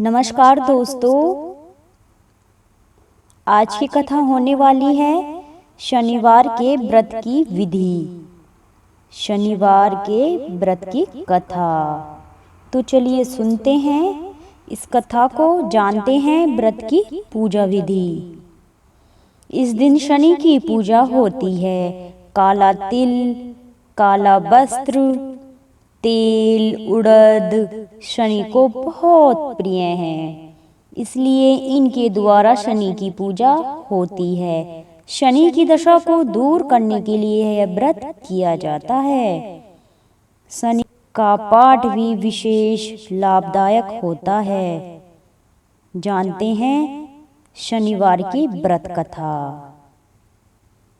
नमस्कार दोस्तों, आज की कथा होने वाली है शनिवार के व्रत की विधि। शनिवार के व्रत की कथा। तो चलिए सुनते हैं इस कथा को, जानते हैं व्रत की पूजा विधि। इस दिन शनि की पूजा होती है। काला तिल, काला वस्त्र, तेल, उड़द शनि को बहुत प्रिय हैं, इसलिए इनके द्वारा शनि की पूजा होती है। शनि की दशा को दूर करने के लिए यह व्रत किया जाता है। शनि का पाठ भी विशेष लाभदायक होता है। जानते हैं शनिवार की व्रत कथा।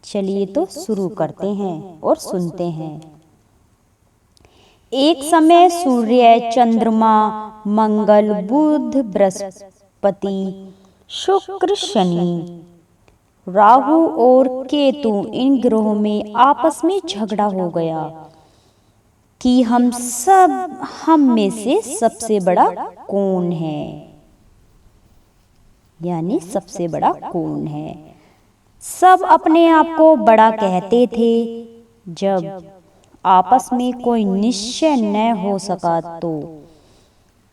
चलिए तो शुरू करते हैं और सुनते हैं। एक समय सूर्य, चंद्रमा, मंगल, बुध, बृहस्पति, शुक्र, शनि, राहु और केतु इन ग्रहों में आपस में झगड़ा हो गया कि हम में से सबसे बड़ा कौन है, यानी सबसे बड़ा कौन है। सब अपने आप को बड़ा कहते थे। जब आपस में कोई निश्चय न हो सका तो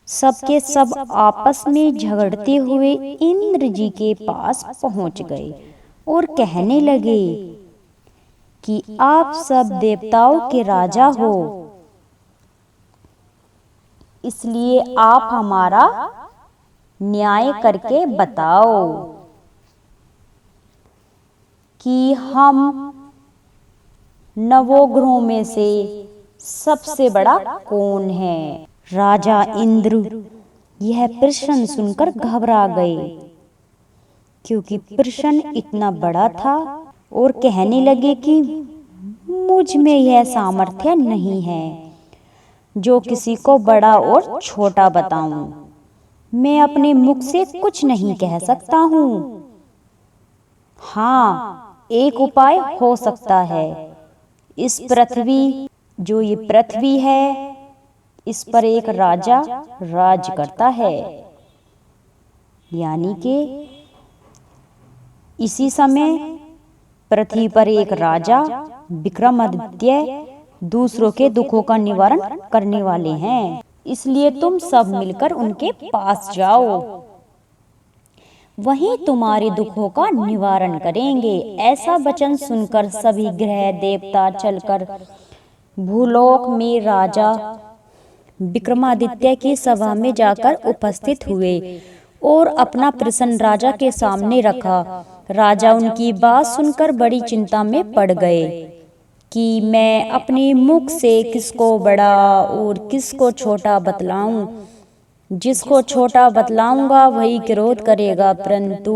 सबके सब आपस में झगड़ते हुए इंद्र जी के पास पहुंच गए और कहने लगे कि आप सब देवताओं के राजा हो, इसलिए आप हमारा न्याय करके बताओ कि हम नवोग्रहों में से सबसे बड़ा कौन है। राजा इंद्र यह प्रश्न सुनकर घबरा गए, क्योंकि प्रश्न इतना बड़ा था, और कहने लगे कि मुझ में यह सामर्थ्य नहीं है जो किसी को बड़ा और छोटा बताऊं। मैं अपने मुख से कुछ नहीं कह सकता हूं। हाँ, एक उपाय हो सकता है। इस पृथ्वी, जो ये पृथ्वी है, इस पर एक राजा राज करता है। यानी कि इसी समय पृथ्वी पर एक राजा विक्रमादित्य दूसरों के दुखों का निवारण करने वाले हैं, इसलिए तुम सब मिलकर उनके पास जाओ, वहीं तुम्हारे दुखों का निवारण करेंगे। ऐसा वचन सुनकर सभी ग्रह देवता चलकर भूलोक में राजा विक्रमादित्य की सभा में जाकर उपस्थित हुए और अपना प्रश्न राजा के सामने रखा। राजा उनकी बात सुनकर बड़ी चिंता में पड़ गए कि मैं अपने मुख से किसको बड़ा और किसको छोटा बतलाऊं। जिसको छोटा बतलाऊंगा वही क्रोध करेगा, परंतु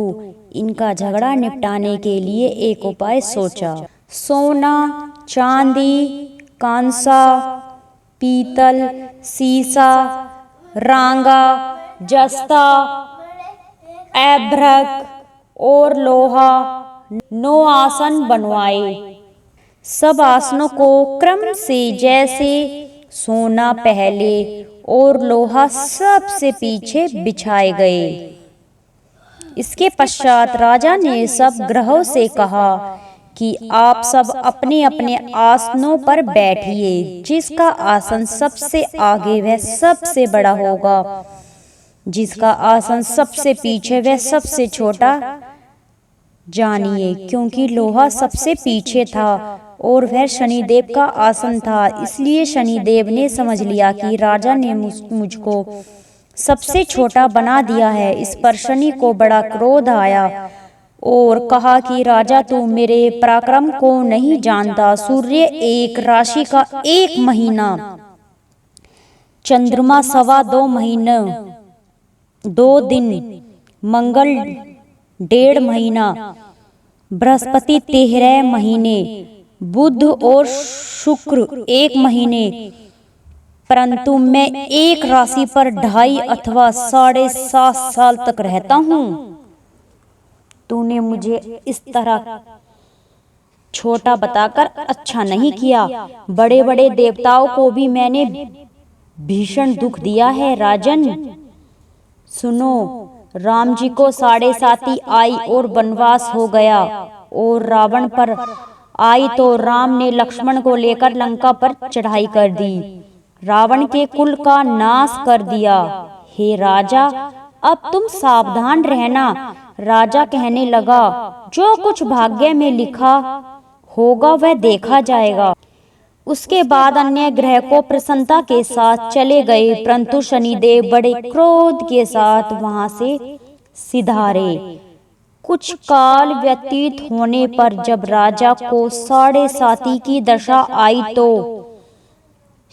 इनका झगड़ा निपटाने के लिए एक उपाय सोचा। सोना, चांदी, कांसा, पीतल, सीसा, रांगा, जस्ता, ऐभ्रक और लोहा 9 आसन बनवाए। सब आसनों को क्रम से, जैसे सोना पहले और लोहा सबसे पीछे बिछाए गए। इसके पश्चात राजा ने सब ग्रहों से कहा कि आप सब अपने अपने आसनों पर बैठिए। जिसका आसन सबसे आगे वह सबसे बड़ा होगा, जिसका आसन सबसे पीछे वह सबसे छोटा। जानिए, क्योंकि लोहा सबसे पीछे था और वह शनिदेव का आसन था, इसलिए शनिदेव ने समझ लिया कि राजा ने मुझको सबसे छोटा बना दिया है। इस पर शनि को बड़ा क्रोध आया और कहा कि राजा, तू मेरे पराक्रम को नहीं जानता। सूर्य एक राशि का 1 महीना, चंद्रमा 2.25 महीने 2 दिन, मंगल 1.5 महीना, बृहस्पति 13 महीने, बुध और शुक्र 1 महीने, परंतु मैं एक राशि पर 2.5 अथवा 7.5 साल तक रहता हूँ। तूने मुझे इस तरह छोटा बताकर अच्छा नहीं किया। बड़े बड़े देवताओं को भी मैंने भीषण दुख दिया है राजन। सुनो, राम जी को 7.5 आई और वनवास हो गया, और रावण पर आई तो राम ने लक्ष्मण को लेकर लंका पर चढ़ाई कर दी, रावण के कुल का नाश कर दिया। हे राजा, अब तुम सावधान रहना। राजा कहने लगा, जो कुछ भाग्य में लिखा होगा वह देखा जाएगा। उसके बाद अन्य ग्रह को प्रसन्नता के साथ चले गए, परंतु शनिदेव बड़े क्रोध के साथ वहां से सिधारे। कुछ काल व्यतीत होने पर जब राजा को 7.5 की दशा आई तो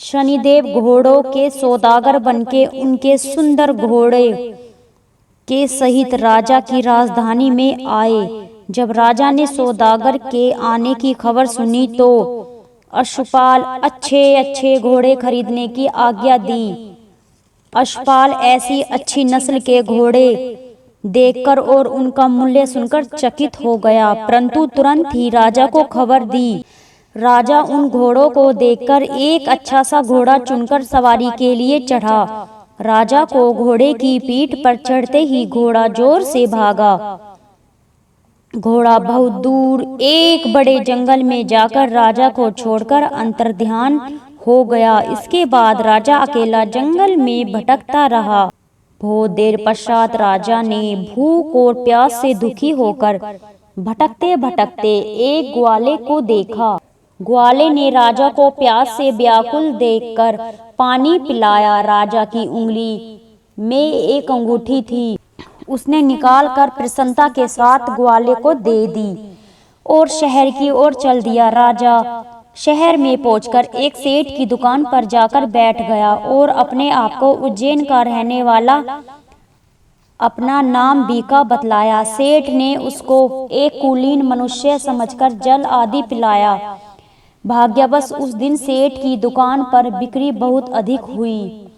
शनिदेव घोड़ों के सौदागर बनके उनके सुंदर घोड़े के सहित राजा की राजधानी में आए। जब राजा ने सौदागर के आने की खबर सुनी तो अश्वपाल अच्छे अच्छे घोड़े खरीदने की आज्ञा दी। अश्वपाल ऐसी अच्छी नस्ल के घोड़े देखकर और उनका मूल्य सुनकर चकित हो गया, परंतु तुरंत ही राजा को खबर दी। राजा उन घोड़ों को देखकर एक अच्छा सा घोड़ा चुनकर सवारी के लिए चढ़ा। राजा को घोड़े की पीठ पर चढ़ते ही घोड़ा जोर से भागा। घोड़ा बहुत दूर एक बड़े जंगल में जाकर राजा को छोड़कर अंतर्ध्यान हो गया। इसके बाद राजा अकेला जंगल में भटकता रहा। बहुत देर पश्चात राजा ने भूख और प्यास से दुखी होकर भटकते भटकते एक ग्वाले को देखा। ग्वाले ने राजा को प्यास से व्याकुल देखकर पानी पिलाया। राजा की उंगली में एक अंगूठी थी, उसने निकालकर प्रसन्नता के साथ ग्वाले को दे दी और शहर की ओर चल दिया। राजा शहर में पहुंचकर एक सेठ की दुकान पर जाकर बैठ गया और अपने आप को उज्जैन का रहने वाला अपना नाम बीका बतलाया। सेठ ने उसको एक कुलीन मनुष्य समझकर जल आदि पिलाया। भाग्यवश उस दिन सेठ की दुकान पर बिक्री बहुत अधिक हुई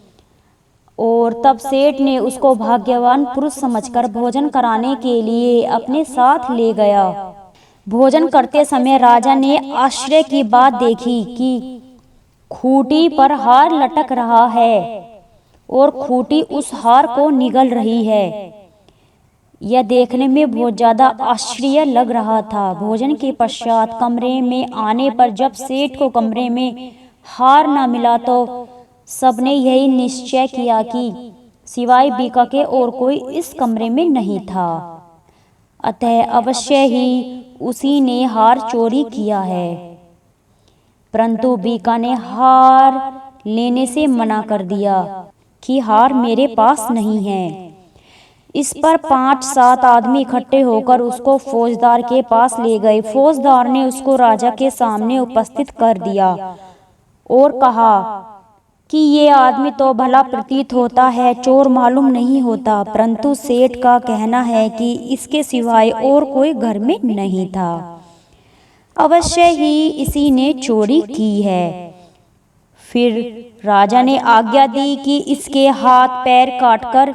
और तब सेठ ने उसको भाग्यवान पुरुष समझकर भोजन कराने के लिए अपने साथ ले गया। भोजन करते समय राजा ने आश्चर्य की बात देखी कि खूंटी पर हार लटक रहा है और खूंटी उस हार को निगल रही है। यह देखने में बहुत ज्यादा आश्चर्य लग रहा था। भोजन के पश्चात कमरे में आने पर जब सेठ को कमरे में हार न मिला तो सबने यही निश्चय किया कि सिवाय बीका के और कोई इस कमरे में नहीं था, अतः अवश्य ही उसी ने हार चोरी किया है। परंतु बीका ने हार लेने से मना कर दिया कि हार मेरे पास नहीं है। इस पर 5-7 आदमी इकट्ठे होकर उसको फौजदार के पास ले गए। फौजदार ने उसको राजा के सामने उपस्थित कर दिया और कहा कि ये आदमी तो भला प्रतीत होता है, चोर मालूम नहीं होता, परंतु सेठ का कहना है कि इसके सिवाय और कोई घर में नहीं था, अवश्य ही इसी ने चोरी की है। फिर राजा ने आज्ञा दी कि इसके हाथ पैर काटकर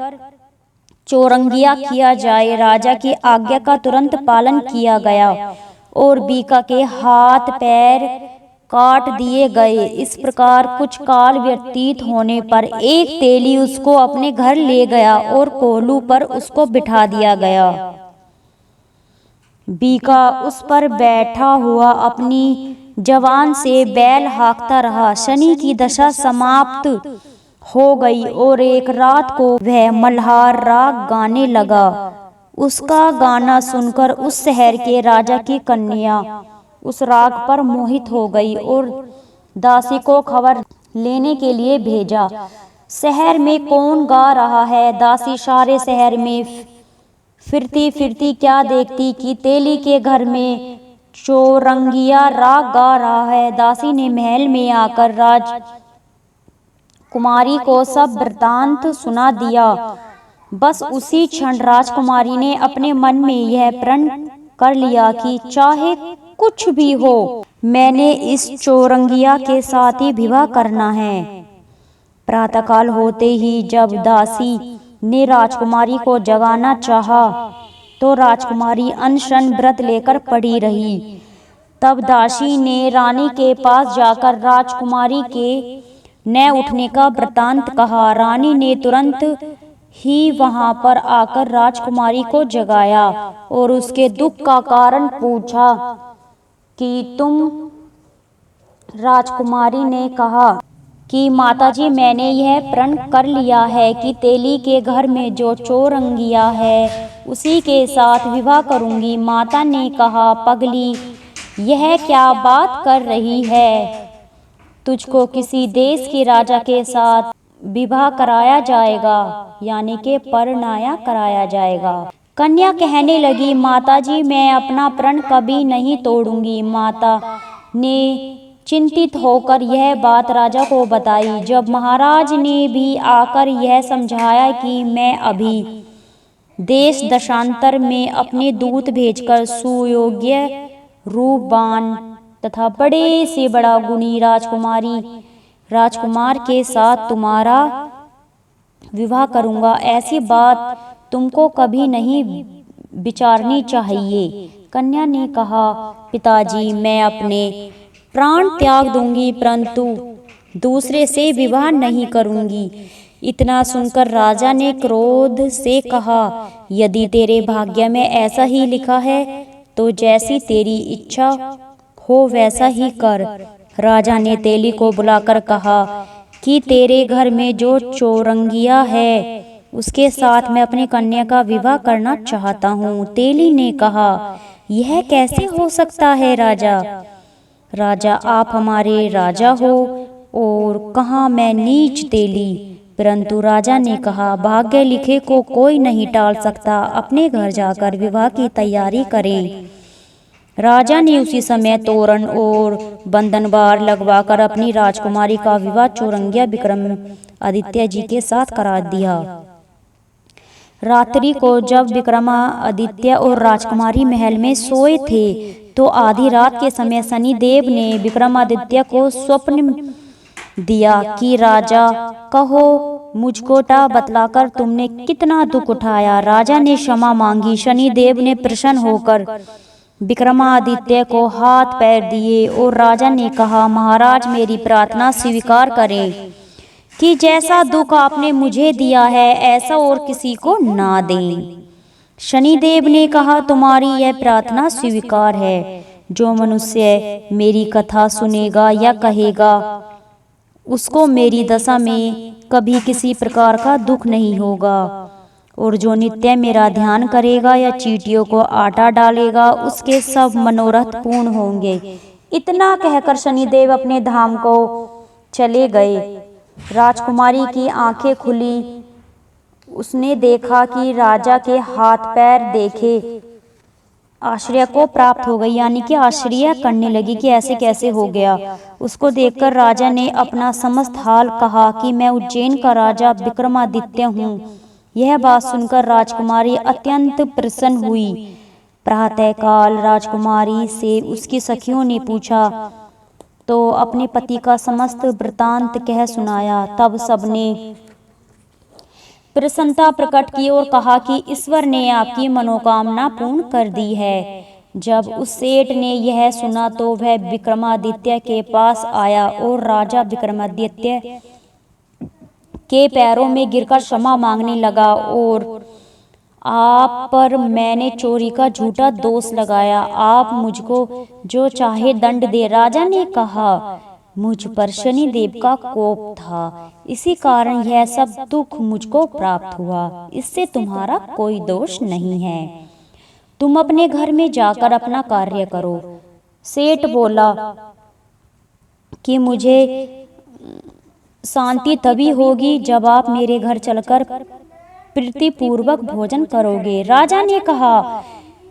चौरंगिया किया जाए। राजा की आज्ञा का तुरंत पालन किया गया और बीका के हाथ पैर काट दिए गए। इस प्रकार कुछ काल व्यतीत होने पर एक तेली उसको अपने घर ले गया और कोहलू पर उसको बिठा दिया गया। बीका उस पर बैठा हुआ अपनी जवान से बैल हाँकता रहा। शनि की दशा समाप्त हो गई और एक रात को वह मल्हार राग गाने लगा। उसका गाना सुनकर उस शहर के राजा की कन्या उस राग पर मोहित हो गई और दासी को खबर लेने के लिए भेजा, शहर में कौन गा रहा है। दासी सारे शहर में फिरती फिरती क्या देखती कि तेली के घर में चौरंगिया राग गा रहा है। दासी ने महल में आकर राजकुमारी को सब वृतांत सुना दिया। बस उसी क्षण राजकुमारी ने अपने मन में यह प्रण कर लिया कि चाहे कुछ भी हो, मैंने इस चौरंगिया के साथ ही विवाह करना है। प्रातःकाल होते ही जब दासी ने राजकुमारी को जगाना चाहा तो राजकुमारी अनशन व्रत लेकर पड़ी रही। तब दासी ने रानी के पास जाकर राजकुमारी के न उठने का वृतांत कहा। रानी ने तुरंत ही वहां पर आकर राजकुमारी को जगाया और उसके दुख का कारण पूछा कि तुम। राजकुमारी ने कहा कि माताजी, मैंने यह प्रण कर लिया है कि तेली के घर में जो चौरंगिया है उसी के साथ विवाह करूंगी। माता ने कहा, पगली, यह क्या बात कर रही है? तुझको किसी देश के राजा के साथ विवाह कराया जाएगा, यानी कि परिणय कराया जाएगा। कन्या कहने लगी, माताजी, मैं अपना प्रण कभी नहीं तोड़ूंगी। माता ने चिंतित होकर यह बात राजा को बताई। जब महाराज ने भी आकर यह समझाया कि मैं अभी देश देशांतर में अपने दूत भेजकर सुयोग्य, रूपवान तथा बड़े से बड़ा गुणी राजकुमार के साथ तुम्हारा विवाह करूंगा, ऐसी बात तुमको कभी नहीं विचारनी चाहिए। कन्या ने कहा, पिताजी, मैं अपने प्राण त्याग दूंगी, परंतु दूसरे से विवाह नहीं करूंगी। इतना सुनकर राजा ने क्रोध से कहा, यदि तेरे भाग्य में ऐसा ही लिखा है तो जैसी तेरी इच्छा हो वैसा ही कर। राजा ने तेली को बुलाकर कहा कि तेरे घर में जो चौरंगिया है उसके साथ मैं अपनी कन्या का विवाह करना चाहता हूँ। तेली ने कहा, यह कैसे हो सकता है राजा? राजा, आप हमारे राजा हो और कहाँ मैं नीच तेली। परंतु राजा ने कहा, भाग्य लिखे को कोई नहीं टाल सकता, अपने घर जाकर विवाह की तैयारी करें। राजा ने उसी समय तोरण और बंधनवार लगवाकर अपनी राजकुमारी का विवाह चौरंगिया विक्रमादित्य जी के साथ करा दिया। रात्रि को जब विक्रमादित्य और राजकुमारी महल में सोए थे तो आधी रात के समय शनिदेव ने विक्रमादित्य को स्वप्न दिया कि राजा, कहो मुझको बतलाकर तुमने कितना दुख उठाया। राजा ने क्षमा मांगी। शनिदेव ने प्रसन्न होकर विक्रमादित्य को हाथ पैर दिए और राजा ने कहा, महाराज, मेरी प्रार्थना स्वीकार करें कि जैसा दुख आपने मुझे दिया है ऐसा और किसी को ना दें। शनिदेव ने कहा, तुम्हारी यह प्रार्थना स्वीकार है। जो मनुष्य मेरी कथा सुनेगा या कहेगा उसको मेरी दशा में कभी किसी प्रकार का दुख नहीं होगा, और जो नित्य मेरा ध्यान करेगा या चींटियों को आटा डालेगा उसके सब मनोरथ पूर्ण होंगे। इतना कहकर शनिदेव अपने धाम को चले गए। राजकुमारी की आंखें खुली। उसने देखा कि राजा के हाथ पैर देखे आश्चर्य को प्राप्त हो गई, यानी कि आश्चर्य करने लगी कि ऐसे कैसे हो गया। उसको देखकर राजा ने अपना समस्त हाल कहा कि मैं उज्जैन का राजा विक्रमादित्य हूँ। यह बात सुनकर राजकुमारी अत्यंत प्रसन्न हुई। प्रातःकाल राजकुमारी से उसकी सखियों ने पूछा तो अपने पति का समस्त वृतांत कह सुनाया। तब सबने प्रसन्नता प्रकट की और कहा कि ईश्वर ने आपकी मनोकामना पूर्ण कर दी है। जब उस सेठ ने यह सुना तो वह विक्रमादित्य के पास आया और राजा विक्रमादित्य के पैरों में गिरकर क्षमा मांगने लगा और आप पर मैंने चोरी का झूठा दोष लगाया, आप मुझको जो चाहे दंड दे। राजा ने कहा, मुझ पर शनिदेव का कोप था, इसी कारण यह सब दुख मुझको प्राप्त हुआ, इससे तुम्हारा कोई दोष नहीं है। तुम अपने घर में जाकर अपना कार्य करो। सेठ बोला कि मुझे शांति तभी होगी जब आप मेरे घर चलकर प्रीतिपूर्वक भोजन करोगे। राजा ने कहा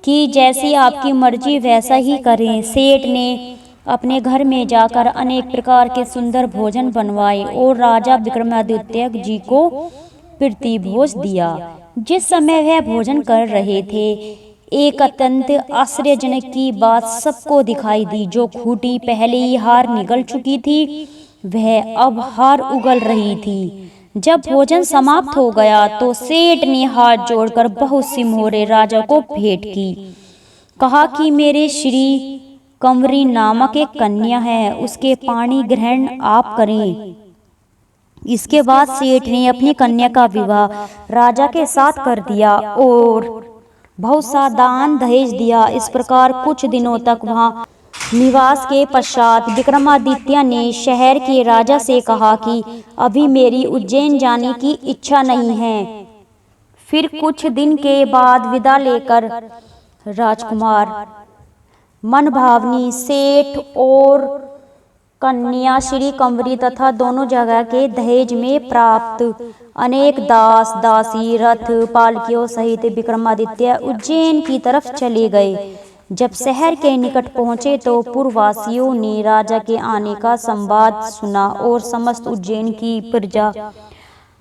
कि जैसी आपकी मर्जी वैसा ही करें। सेठ ने अपने घर में जाकर अनेक प्रकार के सुंदर भोजन बनवाए और राजा विक्रमादित्य जी को प्रीतिभोज दिया। जिस समय वह भोजन कर रहे थे एक अत्यंत आश्चर्यजनक की बात सबको दिखाई दी। जो खूंटी पहले ही हार निगल चुकी थी वह अब हार उगल रही थी। जब भोजन समाप्त हो गया तो सेठ ने हाथ जोड़कर बहुत सी मोहरें राजा को भेंट की। कहा कि मेरे श्री कंवरी नामक एक कन्या है, उसके पाणी ग्रहण आप करें। इसके बाद सेठ ने अपनी कन्या का विवाह राजा के साथ कर दिया और बहुत सा दान दहेज दिया। इस प्रकार कुछ दिनों तक वहां निवास के पश्चात विक्रमादित्य ने शहर के राजा से कहा कि अभी मेरी उज्जैन जाने की इच्छा नहीं है। फिर कुछ दिन के बाद विदा लेकर राजकुमार मनभावनी सेठ और कन्या श्री कंवरी तथा दोनों जगह के दहेज में प्राप्त अनेक दास दासी रथ पालकियों सहित विक्रमादित्य उज्जैन की तरफ चले गए। जब शहर के निकट पहुंचे तो पुरवासियों ने राजा के आने का संवाद सुना और समस्त उज्जैन की प्रजा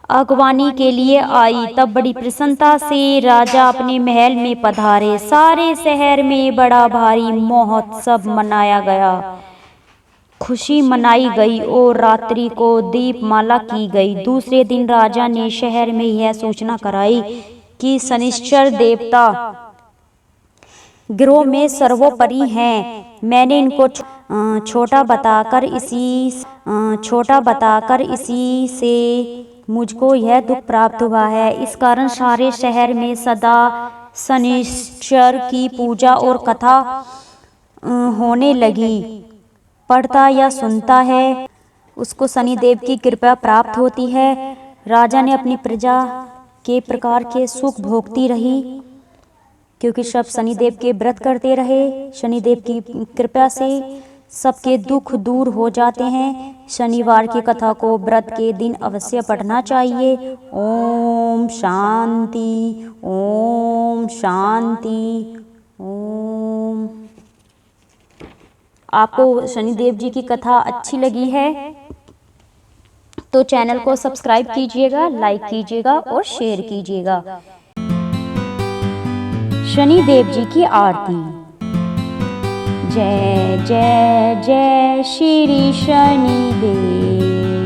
अगवानी के लिए आई। तब बड़ी प्रसन्नता से राजा अपने महल में पधारे। सारे शहर में बड़ा भारी महोत्सव मनाया गया, खुशी मनाई गई और रात्रि को दीपमाला की गई। दूसरे दिन राजा ने शहर में यह सूचना कराई कि शनिश्चर देवता ग्रहों में सर्वोपरि हैं। मैंने इनको छोटा बताकर इसी से मुझको यह दुख प्राप्त हुआ है। इस कारण सारे शहर में सदा शनिश्चर की पूजा और कथा होने लगी। पढ़ता या सुनता है उसको शनिदेव की कृपा प्राप्त होती है। राजा ने अपनी प्रजा के प्रकार के सुख भोगती रही, क्योंकि सब शनिदेव के व्रत करते रहे। शनिदेव की कृपा से सबके दुख दूर हो जाते हैं। शनिवार की कथा को व्रत के दिन अवश्य पढ़ना चाहिए। ओम शांति, ओम शांति, ओम। आपको शनिदेव जी की कथा अच्छी लगी है तो चैनल को सब्सक्राइब कीजिएगा, लाइक कीजिएगा और शेयर कीजिएगा। शनिदेव जी की आरती। जय जय जय श्री शनिदेव,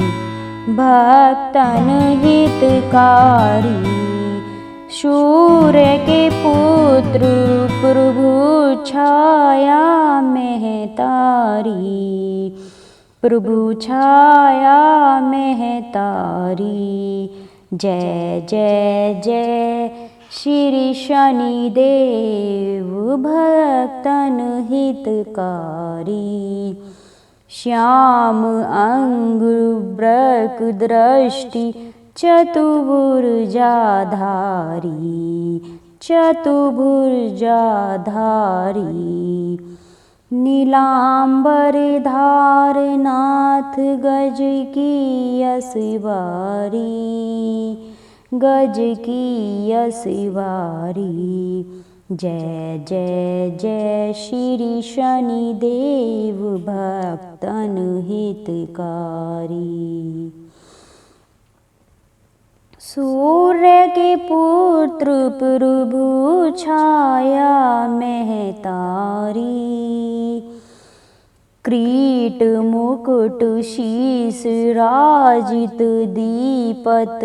भक्तन हितकारी, सूर्य के पुत्र प्रभु छाया में तारी, प्रभु छाया में तारी। जय जय जय श्री शनिदेव, भक्तन हितकारी, श्याम अंग ब्रक दृष्टि, चतुर्भुजाधारी, चतुर्भुजाधारी, नीलांबर धार नाथ, गज की असवारी, गज की असवारी। जय जय जय श्री शनिदेव, भक्तन हितकारी, सूर्य के पुत्र प्रभु छाया में तारी, क्रीट मुकुट शीस राजित दीपत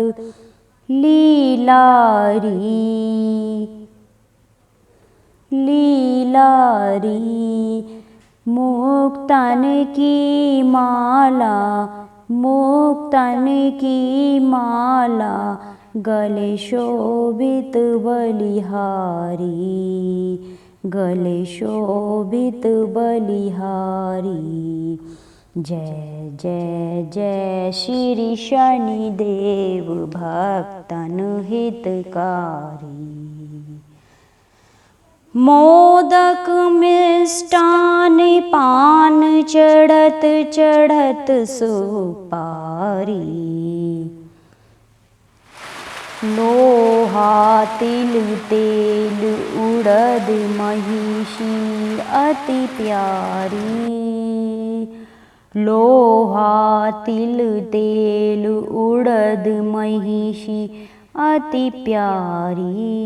लीलारी, लीलारी, मुक्तन की माला, मुक्तन की माला, गले शोभित बलिहारी, गले शोभित बलिहारी। जय जय जय श्री शनिदेव, भक्तन हितकारी, मोदक मिष्टान पान चढ़त चढ़त सुपारी, लोहा तिल तेल उड़द महिषी अति प्यारी, लोहा तिल तेल उड़द महिषी अति प्यारी।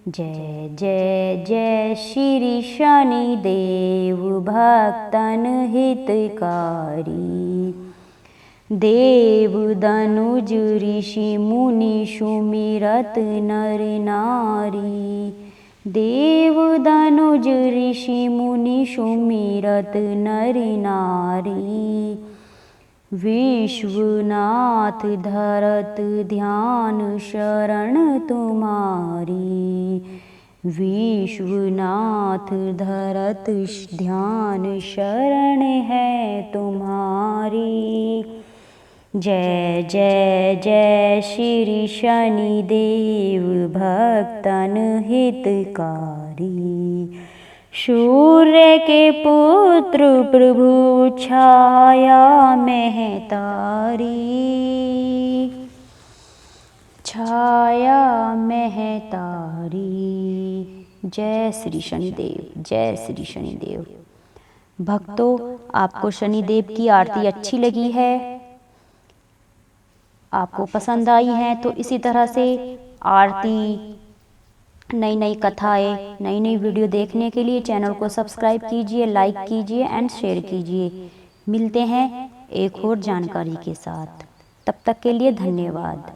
जय जय जय श्री शनिदेव, भक्तन हितकारी, देव दनुज ऋषि मुनि सुमिरत नर नारी, देव दनुज ऋषि मुनि सुमिरत नर नारी। विश्वनाथ धरत ध्यान शरण तुम्हारी, विश्वनाथ धरत ध्यान शरण है तुम्हारी। जय जय जय श्री शनिदेव भक्तन हितकारी, सूर्य के पुत्र प्रभु छाया महतारी, छाया महतारी। जय श्री शनिदेव, जय श्री शनिदेव। भक्तों, आपको शनिदेव की आरती अच्छी लगी है, आपको पसंद आई है तो इसी तरह से आरती, नई नई कथाएं, नई नई वीडियो देखने के लिए चैनल को सब्सक्राइब कीजिए, लाइक कीजिए एंड शेयर कीजिए। मिलते हैं एक और जानकारी के साथ, तब तक के लिए धन्यवाद।